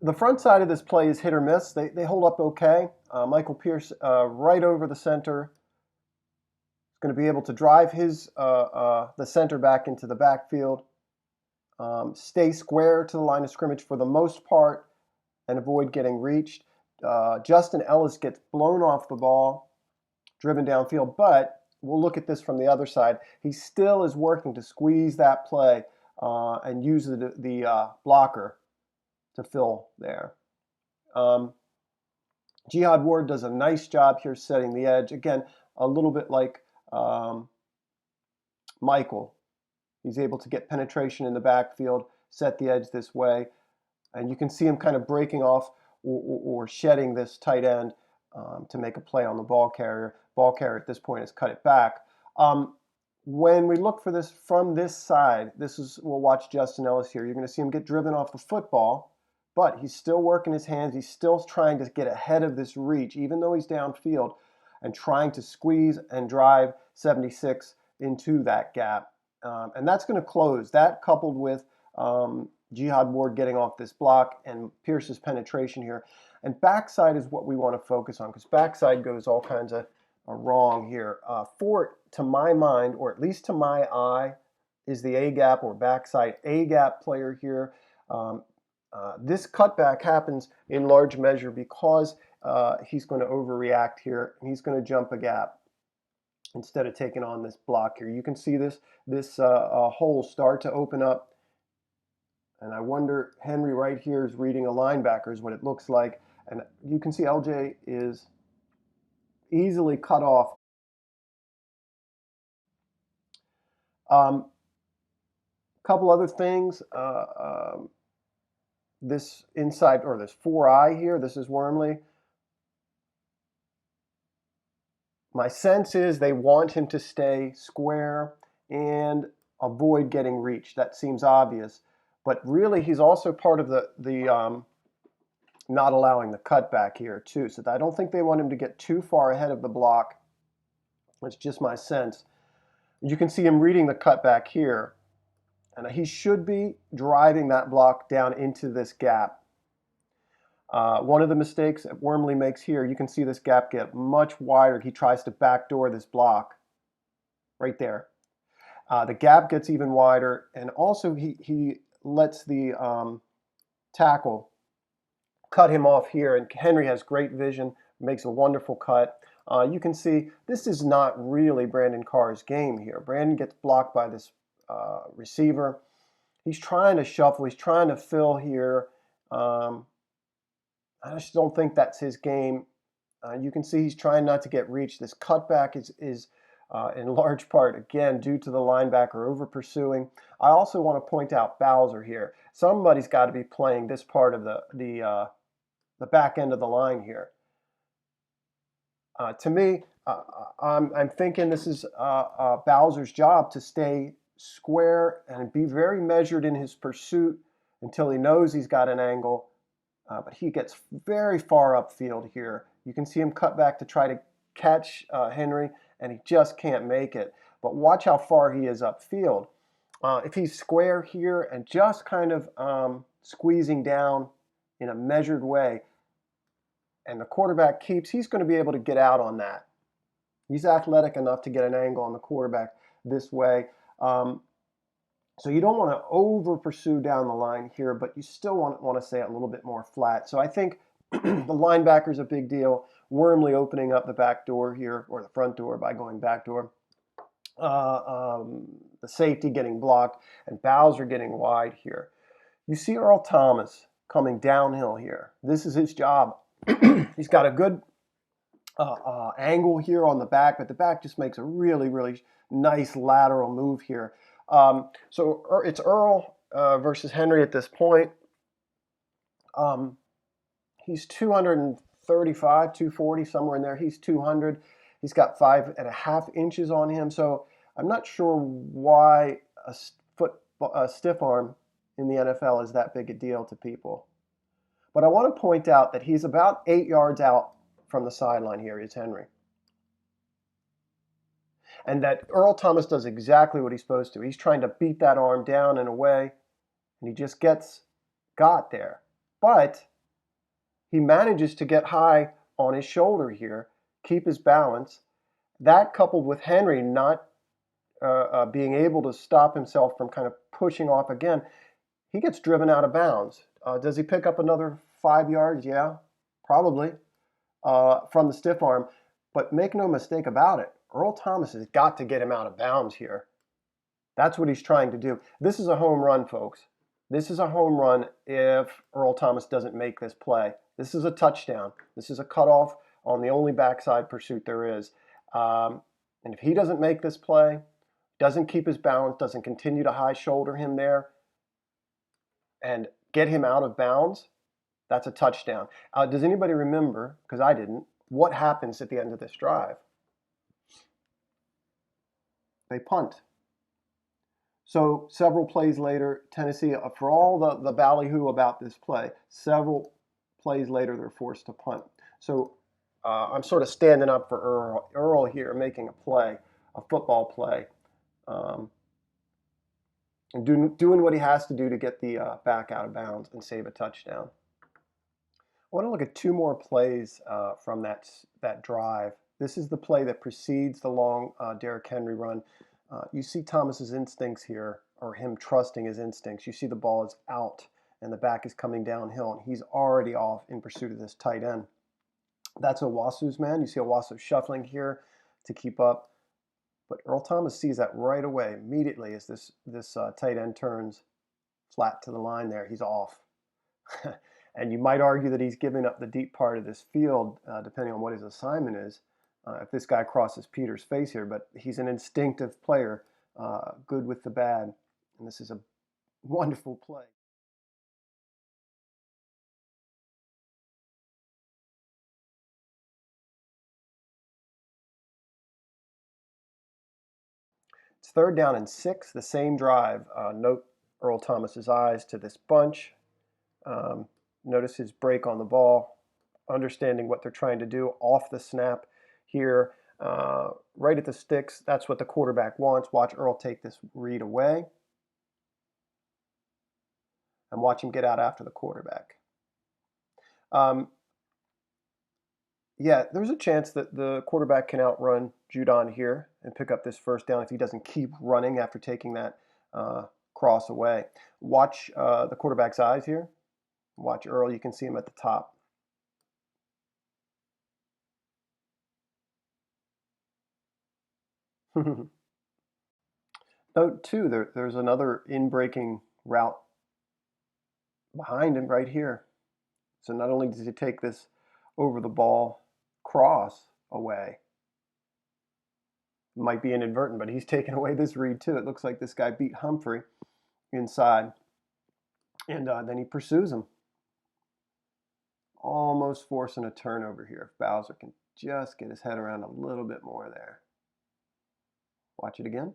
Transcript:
The front side of this play is hit or miss. They hold up okay. Michael Pierce right over the center is going to be able to drive the center back into the backfield, stay square to the line of scrimmage for the most part, and avoid getting reached. Justin Ellis gets blown off the ball, driven downfield, but we'll look at this from the other side. He still is working to squeeze that play and use the blocker to fill there. Jihad Ward does a nice job here setting the edge. Again, a little bit like Michael. He's able to get penetration in the backfield, set the edge this way, and you can see him kind of breaking off or shedding this tight end to make a play on the ball carrier. Ball carrier at this point has cut it back. When we look for this from this side, we'll watch Justin Ellis here. You're going to see him get driven off the football, but he's still working his hands. He's still trying to get ahead of this reach, even though he's downfield, and trying to squeeze and drive 76 into that gap. And that's going to close. That coupled with Jihad Ward getting off this block and Pierce's penetration here. And backside is what we want to focus on, because backside goes all kinds of wrong here. Fort, to my mind, or at least to my eye, is the A-gap or backside A-gap player here. This cutback happens in large measure because he's going to overreact here, and he's going to jump a gap instead of taking on this block here. You can see this hole start to open up, and I wonder, Henry right here is reading a linebacker is what it looks like, and you can see LJ is easily cut off. Couple other things. This inside, or this 4-eye here, this is Wormley. My sense is they want him to stay square and avoid getting reached. That seems obvious. But really, he's also part of the not allowing the cutback here, too. So I don't think they want him to get too far ahead of the block. That's just my sense. You can see him reading the cutback here. And he should be driving that block down into this gap. One of the mistakes that Wormley makes here, you can see this gap get much wider. He tries to backdoor this block right there. The gap gets even wider, and also he lets the tackle cut him off here, and Henry has great vision, makes a wonderful cut. You can see this is not really Brandon Carr's game here. Brandon gets blocked by this receiver. He's trying to shuffle. He's trying to fill here. I just don't think that's his game. You can see he's trying not to get reached. This cutback is in large part, again, due to the linebacker over pursuing. I also want to point out Bowser here. Somebody's got to be playing this part of the back end of the line here. To me, I'm thinking this is Bowser's job to stay square and be very measured in his pursuit until he knows he's got an angle. But he gets very far upfield here. You can see him cut back to try to catch Henry, and he just can't make it. But watch how far he is upfield. If he's square here and just kind of squeezing down in a measured way, and the quarterback keeps, he's going to be able to get out on that. He's athletic enough to get an angle on the quarterback this way. So you don't want to over pursue down the line here, but you still want to stay a little bit more flat. So I think the linebacker's a big deal. Wormley opening up the back door here, or the front door by going back door. The safety getting blocked, and Bowser getting wide here. You see Earl Thomas coming downhill here. This is his job. He's got a good angle here on the back, but the back just makes a really, really nice lateral move here. So it's Earl versus Henry at this point. He's 235, 240, somewhere in there. He's 200. He's got 5.5 inches on him. So I'm not sure why a stiff arm in the NFL is that big a deal to people. But I want to point out that he's about 8 yards out from the sideline here, is Henry. And that Earl Thomas does exactly what he's supposed to. He's trying to beat that arm down and away, and he just got there. but he manages to get high on his shoulder here, keep his balance. That coupled with Henry not being able to stop himself from kind of pushing off again, he gets driven out of bounds. Does he pick up another 5 yards? Yeah, probably, from the stiff arm. But make no mistake about it, Earl Thomas has got to get him out of bounds here. That's what he's trying to do. This is a home run, folks. This is a home run if Earl Thomas doesn't make this play. This is a touchdown. This is a cutoff on the only backside pursuit there is. And if he doesn't make this play, doesn't keep his balance, doesn't continue to high shoulder him there, and get him out of bounds, that's a touchdown. Does anybody remember, because I didn't, what happens at the end of this drive? They punt. So several plays later, Tennessee, for all the ballyhoo about this play, several plays later they're forced to punt. So I'm sort of standing up for Earl here, making a play, a football play, and doing what he has to do to get the back out of bounds and save a touchdown. I want to look at two more plays from that drive. This is the play that precedes the long Derrick Henry run. You see Thomas's instincts here, or him trusting his instincts. You see the ball is out and the back is coming downhill, and he's already off in pursuit of this tight end. That's Owasu's man. You see Owasu shuffling here to keep up. But Earl Thomas sees that right away, immediately, as this tight end turns flat to the line there. He's off. And you might argue that he's giving up the deep part of this field, depending on what his assignment is, if this guy crosses Peter's face here. But he's an instinctive player, good with the bad. And this is a wonderful play. It's 3rd down and 6, the same drive. Note Earl Thomas's eyes to this bunch. Notice his break on the ball, understanding what they're trying to do off the snap here, right at the sticks. That's what the quarterback wants. Watch Earl take this read away and watch him get out after the quarterback. Yeah, there's a chance that the quarterback can outrun Judon here and pick up this 1st down if he doesn't keep running after taking that cross away. Watch the quarterback's eyes here. Watch Earl. You can see him at the top. Note, too, there's another in-breaking route behind him right here. So not only does he take this over-the-ball cross away, might be inadvertent, but he's taken away this read too. It looks like this guy beat Humphrey inside, and then he pursues him, almost forcing a turnover here. If Bowser can just get his head around a little bit more there. Watch it again.